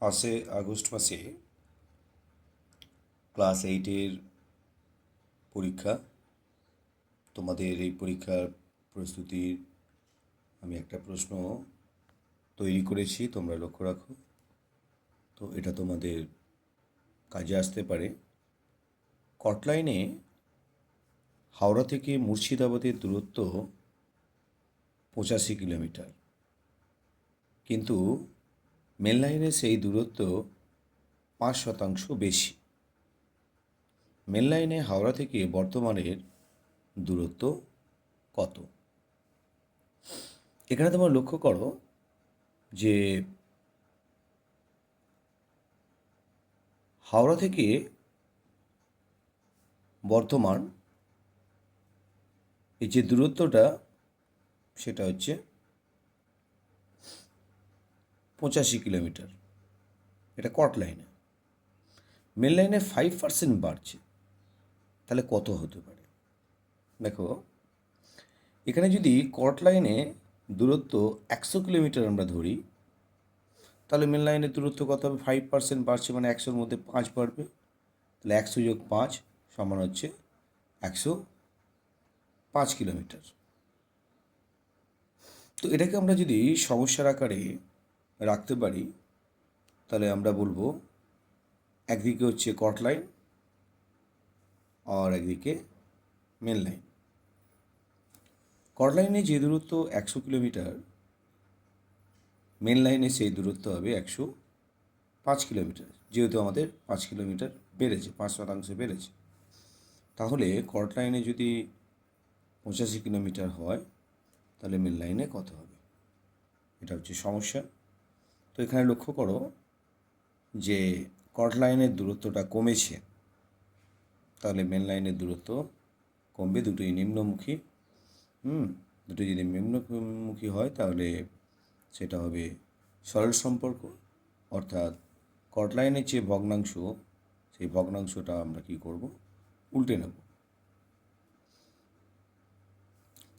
August মাসে class 8-এর পরীক্ষা। তোমাদের এই পরীক্ষার প্রস্তুতির আমি একটা প্রশ্ন তৈরি করেছি, তোমরা লক্ষ্য রাখো। তো এটা তোমাদের কাজে আসতে পারে। কটলাইনে হাওড়া থেকে মুর্শিদাবাদের দূরত্ব 85 কিলোমিটার, কিন্তু মেন লাইনে সেই দূরত্ব 5% বেশি। মেন লাইনে হাওড়া থেকে বর্ধমানের দূরত্ব কত? এখানে তোমরা লক্ষ্য করো যে হাওড়া থেকে বর্ধমান এই যে দূরত্বটা, সেটা হচ্ছে 85 কিলোমিটার। এটা কট লাইনে। মেন লাইনে 5% বাড়ছে, তাহলে কত হতে পারে? দেখো, এখানে যদি কট লাইনে দূরত্ব 100 কিলোমিটার আমরা ধরি, তাহলে মেন লাইনের দূরত্ব কত হবে? 5% বাড়ছে, মানে 100-র মধ্যে 5 বাড়বে। তাহলে 100+5 সমান হচ্ছে 105 কিলোমিটার। তো এটাকে আমরা যদি সমস্যার আকারে রাখতে পারি, তাহলে আমরা বলবো একদিকে হচ্ছে কট লাইন আর একদিকে মেন লাইন। কট লাইনে যে দূরত্ব 100 কিলোমিটার, মেন লাইনে সেই দূরত্ব হবে 105 কিলোমিটার। যেহেতু আমাদের 5 কিলোমিটার বেড়েছে, 5% বেড়েছে, তাহলে কট লাইনে যদি 85 কিলোমিটার হয়, তাহলে মেন লাইনে কত হবে? এটা হচ্ছে সমস্যা। তো এখানে লক্ষ্য করো যে কট লাইনের দূরত্বটা কমেছে, তাহলে মেন লাইনের দূরত্ব কমবে। দুটোই নিম্নমুখী। দুটো যদি নিম্নমুখী হয়, তাহলে সেটা হবে সরল সম্পর্ক, অর্থাৎ কট লাইনের যে ভগ্নাংশ, সেই ভগ্নাংশটা আমরা কী করব? উল্টে নেব।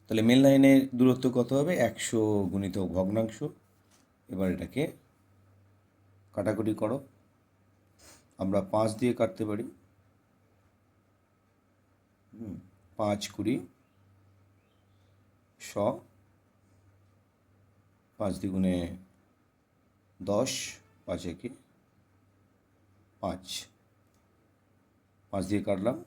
তাহলে মেন লাইনের দূরত্ব কত হবে? 100 গুণিতক ভগ্নাংশ। এবার এটাকে কাটাকুটি করো। আমরা 5 দিয়ে কাটতে পারি। 5 20 100, 5 দ্বিগুণে 10, 5 একে 5, 5 দিয়ে কাটলাম।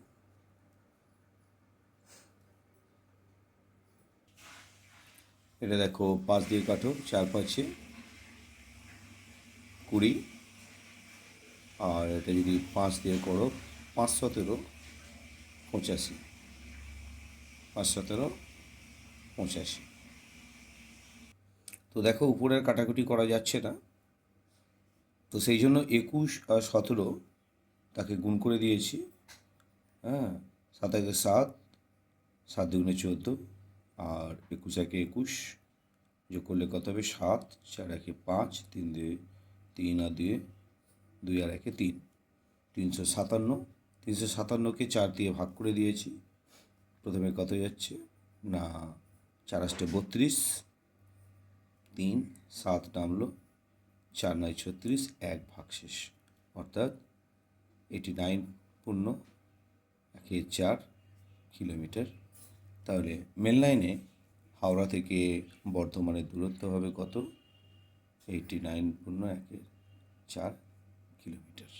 এটা দেখো, 5 দিয়ে কাটো, 4 5 20, আর এটা যদি 5 দিয়ে করো, 5 17 85, 5 17 85। তো দেখো, উপরের কাটাকুটি করা যাচ্ছে না, তো সেই জন্য 21 আর 17 তাকে গুণ করে দিয়েছি। 7 একে 7, 7 দুগুণে 14, আর 21 একে 21, যোগ করলে কত হবে? 7, 4 একে 5, 3 2, 3 আর 2, 2 আর একে 3, 357। 357কে 4 দিয়ে ভাগ করে দিয়েছি। প্রথমে কত যাচ্ছে না, 4 8 32, 3 7 নামলো, 4 9 36, 1 ভাগশেষ, অর্থাৎ 89.14 কিলোমিটার। তাহলে মেন লাইনে হাওড়া থেকে বর্ধমানের দূরত্ব হবে কত? 89.14 কিলোমিটার।